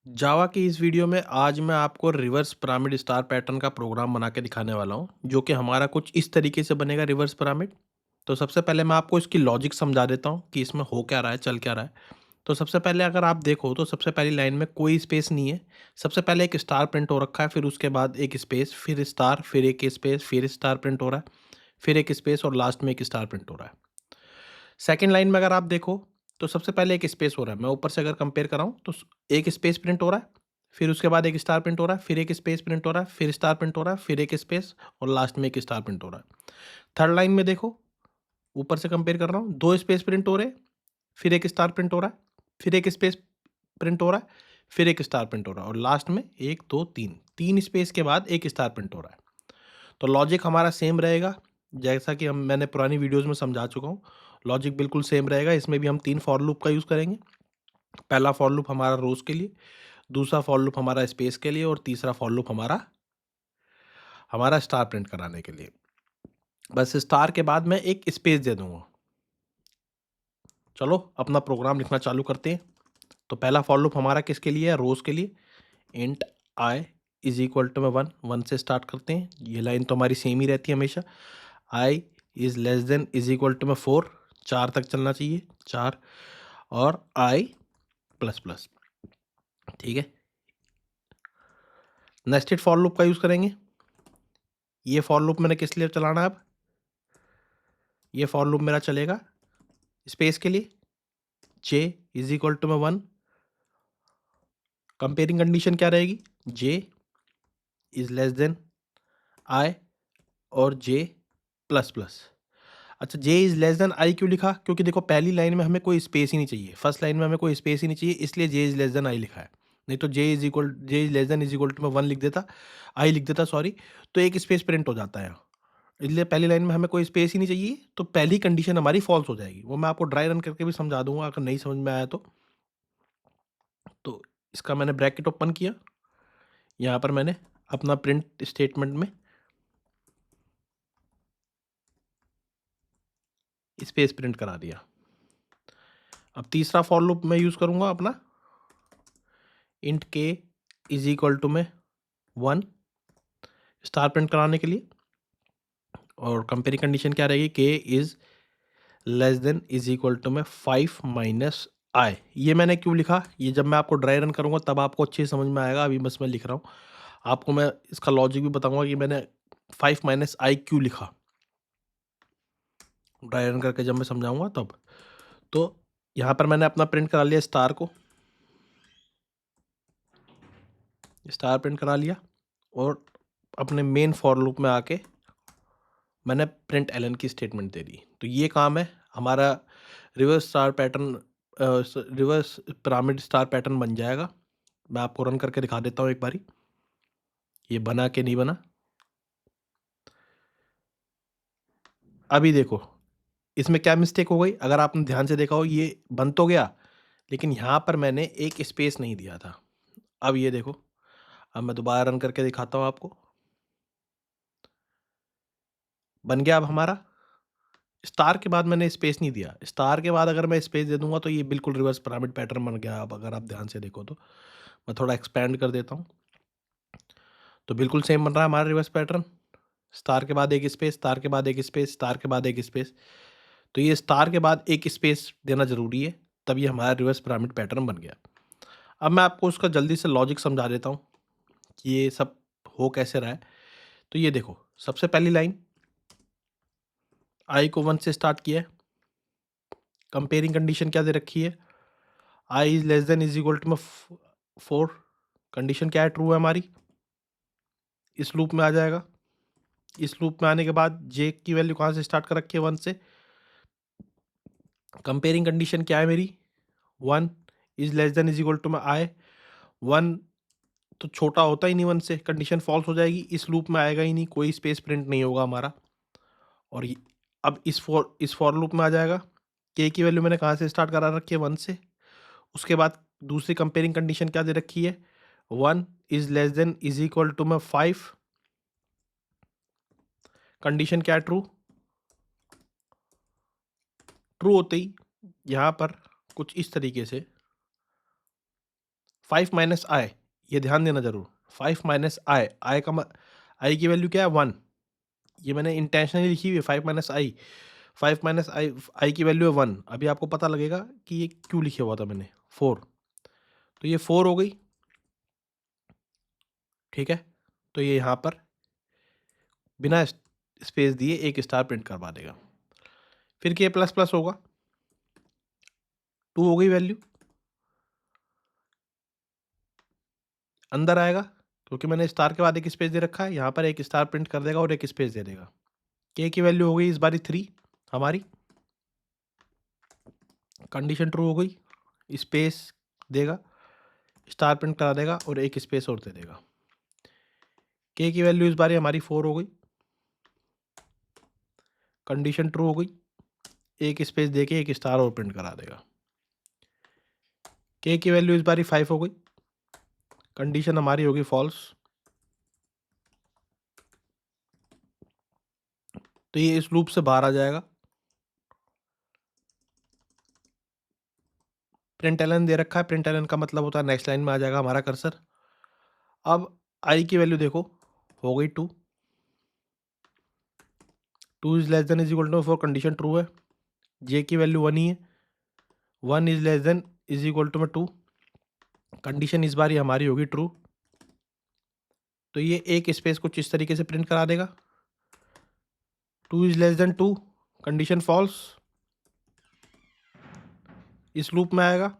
जावा की इस वीडियो में आज मैं आपको रिवर्स पिरामिड स्टार पैटर्न का प्रोग्राम बना के दिखाने वाला हूँ, जो कि हमारा कुछ इस तरीके से बनेगा रिवर्स पिरामिड। तो सबसे पहले मैं आपको इसकी लॉजिक समझा देता हूँ कि इसमें हो क्या रहा है, चल क्या रहा है। तो सबसे पहले अगर आप देखो तो सबसे पहली लाइन में कोई स्पेस नहीं है। सबसे पहले एक स्टार प्रिंट हो रखा है, फिर उसके बाद एक स्पेस, फिर स्टार, फिर एक स्पेस, फिर स्टार प्रिंट हो रहा है, फिर एक स्पेस और लास्ट में एक स्टार प्रिंट हो रहा है। सेकंड लाइन में अगर आप देखो तो सबसे पहले एक स्पेस हो रहा है। मैं ऊपर से अगर कंपेयर कराऊँ तो एक स्पेस प्रिंट हो रहा है, फिर उसके बाद एक स्टार प्रिंट हो रहा है, फिर एक स्पेस प्रिंट हो रहा है, फिर स्टार प्रिंट हो रहा है, फिर एक स्पेस और लास्ट में एक स्टार प्रिंट हो रहा है। थर्ड लाइन में देखो, ऊपर से कंपेयर कर रहा हूँ, 2 स्पेस प्रिंट हो रहे हैं, फिर एक स्टार प्रिंट हो रहा है, फिर एक स्पेस प्रिंट हो रहा है, फिर एक स्टार प्रिंट हो रहा है और लास्ट में 1, 2, 3, 3 स्पेस के बाद एक स्टार प्रिंट हो रहा है। तो लॉजिक हमारा सेम रहेगा, जैसा कि मैंने पुरानी वीडियोज़ में समझा चुका हूँ। लॉजिक बिल्कुल सेम रहेगा, इसमें भी हम 3 फॉर लूप का यूज़ करेंगे। पहला फॉर लूप हमारा रोज़ के लिए, दूसरा फॉर लूप हमारा स्पेस के लिए और तीसरा फॉर लूप हमारा हमारा स्टार प्रिंट कराने के लिए। बस स्टार के बाद मैं एक स्पेस दे दूँगा। चलो अपना प्रोग्राम लिखना चालू करते हैं। तो पहला फॉर लूप हमारा किसके लिए है? रोज़ के लिए। Int i is equal to में 1, 1 से स्टार्ट करते हैं। ये लाइन तो हमारी सेम ही रहती है हमेशा। I is less than is equal to में 4, 4 तक चलना चाहिए, 4 और आई प्लस प्लस। ठीक है। नेस्टेड फॉर लूप का यूज़ करेंगे। ये फॉर लूप मैंने किस लिए चलाना है अब? ये फॉर लूप मेरा चलेगा स्पेस के लिए। जे इज़ इक्वल टू में 1, कंपेयरिंग कंडीशन क्या रहेगी? जे इज़ लेस देन आई और जे प्लस प्लस। अच्छा, जे इज़ लेस देन आई क्यों लिखा? क्योंकि देखो पहली लाइन में हमें कोई स्पेस ही नहीं चाहिए, फर्स्ट लाइन में हमें कोई स्पेस ही नहीं चाहिए, इसलिए J is less than I लिखा है। नहीं तो J is less than is equal to में 1 लिख देता, आई लिख देता सॉरी, तो एक स्पेस प्रिंट हो जाता है यहाँ। इसलिए पहली लाइन में हमें कोई स्पेस ही नहीं चाहिए, तो पहली कंडीशन हमारी फॉल्स हो जाएगी। वो मैं आपको ड्राई रन करके भी समझा दूँगा अगर नहीं समझ में आया तो। तो इसका मैंने ब्रैकेट ओपन किया, यहाँ पर मैंने अपना प्रिंट स्टेटमेंट में स्पेस प्रिंट करा दिया। अब तीसरा फॉर लूप मैं यूज़ करूँगा अपना इंट के इज़ इक्वल टू में 1 स्टार प्रिंट कराने के लिए और कंपेयरिंग कंडीशन क्या रहेगी? K is less than is equal to में 5 माइनस आई। ये मैंने क्यों लिखा? ये जब मैं आपको ड्राई रन करूँगा तब आपको अच्छे से समझ में आएगा, अभी बस मैं लिख रहा हूँ। आपको मैं इसका लॉजिक भी बताऊँगा कि मैंने 5 माइनस आई क्यों लिखा। ड्राई रन करके जब मैं समझाऊँगा तब। तो यहाँ पर मैंने अपना प्रिंट करा लिया स्टार को, स्टार प्रिंट करा लिया और अपने मेन फॉर लूप में आके मैंने प्रिंट एलन की स्टेटमेंट दे दी। तो ये काम है हमारा, reverse star pattern reverse pyramid star pattern बन जाएगा। मैं आपको रन करके दिखा देता हूँ एक बारी, ये बना कि नहीं बना। अभी देखो इसमें क्या मिस्टेक हो गई, अगर आपने ध्यान से देखा हो ये बन तो गया, लेकिन यहाँ पर मैंने एक स्पेस नहीं दिया था। अब ये देखो, अब मैं दोबारा रन करके दिखाता हूँ आपको। बन गया अब हमारा। स्टार के बाद मैंने स्पेस नहीं दिया, स्टार के बाद अगर मैं स्पेस दे दूंगा तो ये बिल्कुल रिवर्स पिरामिड पैटर्न बन गया। अब अगर आप ध्यान से देखो तो मैं थोड़ा एक्सपेंड कर देता हूँ, तो बिल्कुल सेम बन रहा है हमारा रिवर्स पैटर्न। स्टार के बाद एक स्पेस, स्टार के बाद एक स्पेस, स्टार के बाद एक स्पेस। तो ये स्टार के बाद एक स्पेस देना ज़रूरी है, तब ये हमारा रिवर्स पिरामिड पैटर्न बन गया। अब मैं आपको उसका जल्दी से लॉजिक समझा देता हूँ कि ये सब हो कैसे रहा है। तो ये देखो, सबसे पहली लाइन आई को 1 से स्टार्ट किया है। कंपेयरिंग कंडीशन क्या दे रखी है? I is less than is equal to में 4। कंडीशन क्या है? ट्रू है हमारी। इस लूप में आ जाएगा। इस लूप में आने के बाद जे की वैल्यू कहाँ से स्टार्ट कर रखी है? 1 से। कंपेयरिंग कंडीशन क्या है मेरी? 1 is less than is equal to में आई। 1 तो छोटा होता ही नहीं 1 से, कंडीशन फॉल्स हो जाएगी, इस लूप में आएगा ही नहीं, कोई स्पेस प्रिंट नहीं होगा हमारा। और अब इस फॉर लूप में आ जाएगा। के की वैल्यू मैंने कहाँ से स्टार्ट करा रखी है? 1 से। उसके बाद दूसरी कंपेयरिंग कंडीशन क्या दे रखी है? 1 is less than is equal to में 5। कंडीशन क्या है? ट्रू। ट्रू होते ही यहाँ पर कुछ इस तरीके से 5 माइनस आई, ये ध्यान देना ज़रूर। 5 माइनस आई, आई की वैल्यू क्या है 1, ये मैंने इंटेंशनली लिखी हुई है 5 माइनस आई। 5 माइनस आई, आई की वैल्यू है 1। अभी आपको पता लगेगा कि ये क्यों लिखा हुआ था मैंने 4। तो ये 4 हो गई, ठीक है। तो ये यहाँ पर बिना स्पेस दिए एक स्टार प्रिंट करवा देगा। फिर के प्लस प्लस होगा, 2 हो गई वैल्यू, अंदर आएगा क्योंकि मैंने स्टार के बाद एक स्पेस दे रखा है, यहाँ पर एक स्टार प्रिंट कर देगा और एक स्पेस दे देगा। के की वैल्यू हो गई इस बारी 3 हमारी, कंडीशन ट्रू हो गई, स्पेस देगा, स्टार प्रिंट करा देगा और एक स्पेस और दे देगा। के की वैल्यू इस बारी हमारी 4 हो गई, कंडीशन ट्रू हो गई, एक स्पेस दे के एक स्टार और प्रिंट करा देगा। के की वैल्यू इस बारी 5 हो गई, कंडीशन हमारी होगी फॉल्स। तो ये इस लूप से बाहर आ जाएगा। प्रिंट एलन दे रखा है, प्रिंट एलन का मतलब होता है नेक्स्ट लाइन में आ जाएगा हमारा कर्सर। अब आई की वैल्यू देखो हो गई 2, 2 is less than is equal to 4, condition true है। जे की वैल्यू 1 ही है, 1 is less than is equal to में 2, कंडीशन इस बार हमारी होगी ट्रू। तो ये एक स्पेस कुछ इस तरीके से प्रिंट करा देगा, 2 is less than 2, condition false. इस लूप में आएगा,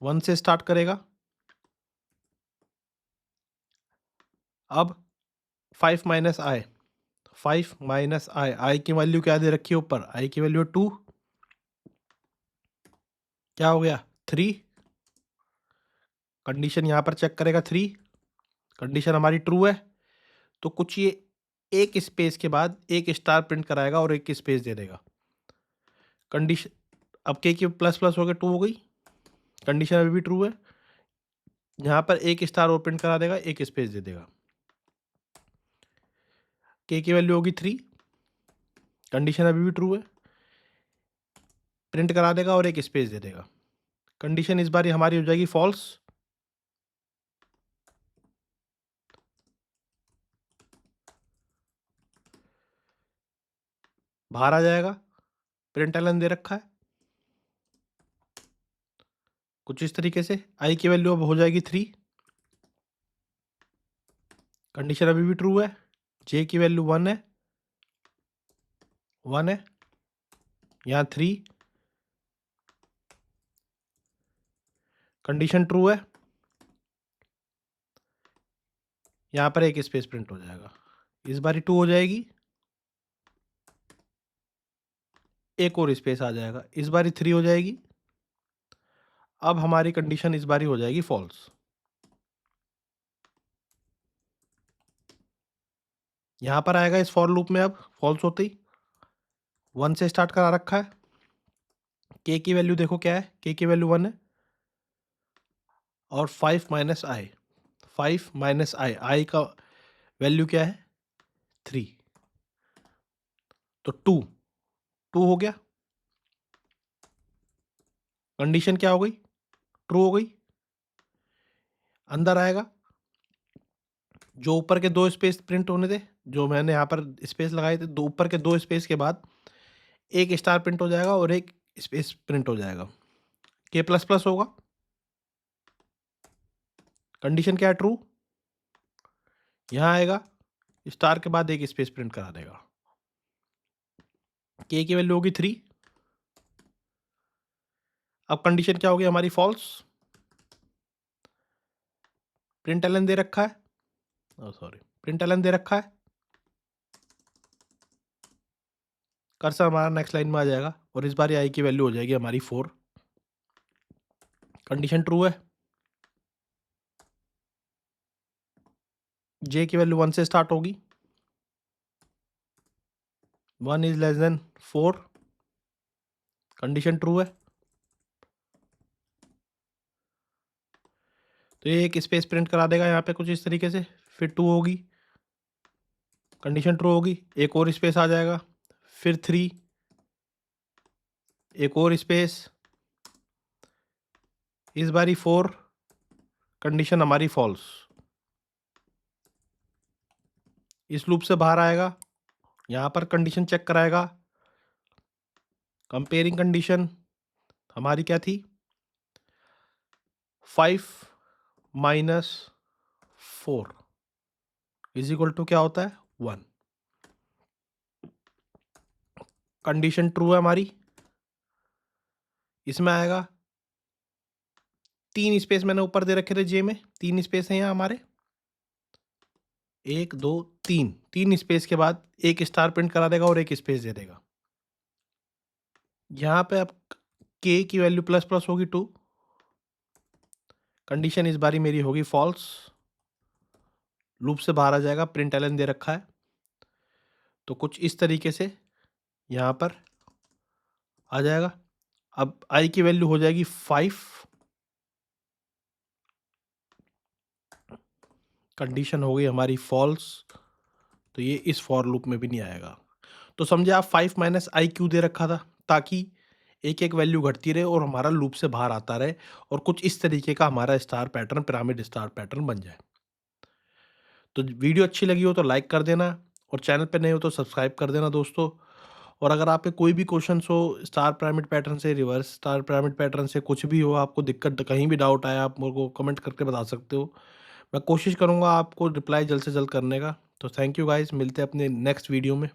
1 से स्टार्ट करेगा। अब 5 माइनस आई, 5 माइनस आई, आई की वैल्यू क्या दे रखी है ऊपर, आई की वैल्यू 2, क्या हो गया 3, कंडीशन यहाँ पर चेक करेगा 3, कंडीशन हमारी ट्रू है। तो कुछ ये एक स्पेस के बाद एक स्टार प्रिंट कराएगा और एक स्पेस दे देगा। कंडीशन अब के की प्लस प्लस हो गया 2 हो गई, कंडीशन अभी भी ट्रू है, यहाँ पर एक स्टार और प्रिंट करा देगा, एक स्पेस दे देगा। के की वैल्यू होगी 3, कंडीशन अभी भी ट्रू है, प्रिंट करा देगा और एक स्पेस दे देगा। कंडीशन इस बार हमारी हो जाएगी फॉल्स। बाहर आ जाएगा, प्रिंट एलन दे रखा है कुछ इस तरीके से। आई की वैल्यू अब हो जाएगी 3, कंडीशन अभी भी ट्रू है। जे की वैल्यू 1 है, 1 है, यहाँ 3, कंडीशन ट्रू है, यहाँ पर एक स्पेस प्रिंट हो जाएगा। इस बारी 2 हो जाएगी, एक और स्पेस आ जाएगा, इस बारी 3 हो जाएगी। अब हमारी कंडीशन इस बारी हो जाएगी फॉल्स। यहाँ पर आएगा इस फॉर लूप में, अब फॉल्स होते ही 1 से स्टार्ट करा रखा है। के की वैल्यू देखो क्या है, के की वैल्यू 1 है और 5 माइनस आई, 5 माइनस आई, आई का वैल्यू क्या है 3, तो 2, 2 हो गया, कंडीशन क्या हो गई ट्रू हो गई। अंदर आएगा, जो ऊपर के 2 स्पेस प्रिंट होने थे, जो मैंने यहाँ पर स्पेस लगाए थे, दो ऊपर के 2 स्पेस के बाद एक स्टार प्रिंट हो जाएगा और एक स्पेस प्रिंट हो जाएगा। के प्लस प्लस होगा, कंडीशन क्या है ट्रू, यहाँ आएगा, स्टार के बाद एक स्पेस प्रिंट करा देगा। के की वैल्यू होगी 3, अब कंडीशन क्या होगी हमारी फॉल्स। प्रिंट एलन दे रखा है, सॉरी प्रिंट एलन दे रखा है, कर्सर हमारा नेक्स्ट लाइन में आ जाएगा और इस बार आई की वैल्यू हो जाएगी हमारी 4, कंडीशन ट्रू है। जे की वैल्यू 1 से स्टार्ट होगी, 1 is less then 4, condition true है। तो ये एक स्पेस प्रिंट करा देगा यहाँ पे कुछ इस तरीके से, फिर 2 होगी, कंडीशन ट्रू होगी, एक और स्पेस आ जाएगा, फिर 3, एक और स्पेस, इस बारी 4, कंडीशन हमारी फॉल्स। इस लूप से बाहर आएगा, यहाँ पर कंडीशन चेक कराएगा। कंपेयरिंग कंडीशन हमारी क्या थी, 5 माइनस 4 इज इक्वल टू क्या होता है, 1। कंडीशन ट्रू है हमारी। इसमें आएगा 3 स्पेस मैंने ऊपर दे रखे थे जे में, 3 स्पेस है यहाँ हमारे, 1 2 3, 3 स्पेस के बाद एक स्टार प्रिंट करा देगा और एक स्पेस दे देगा। यहाँ पे अब k की वैल्यू प्लस प्लस होगी 2। कंडीशन इस बारी मेरी होगी फॉल्स। लूप से बाहर आ जाएगा, प्रिंट एलन दे रखा है, तो कुछ इस तरीके से यहाँ पर आ जाएगा। अब i की वैल्यू हो जाएगी 5। कंडीशन हो गई हमारी फॉल्स, तो ये इस फॉर लूप में भी नहीं आएगा। तो समझे आप 5 माइनस आई क्यों दे रखा था, ताकि एक एक वैल्यू घटती रहे और हमारा लूप से बाहर आता रहे और कुछ इस तरीके का हमारा star pattern, pyramid star pattern बन जाए। तो वीडियो अच्छी लगी हो तो लाइक कर देना और चैनल पे नए हो तो सब्सक्राइब कर देना दोस्तों। और अगर आपके कोई भी क्वेश्चन हो स्टार पिरामिड पैटर्न से, रिवर्स स्टार पिरामिड पैटर्न से, कुछ भी हो, आपको दिक्कत कहीं भी डाउट आया, आप मेरे को कमेंट करके बता सकते हो। मैं कोशिश करूँगा आपको रिप्लाई जल्द से जल्द करने का। तो थैंक यू गाइस, मिलते हैं अपने नेक्स्ट वीडियो में।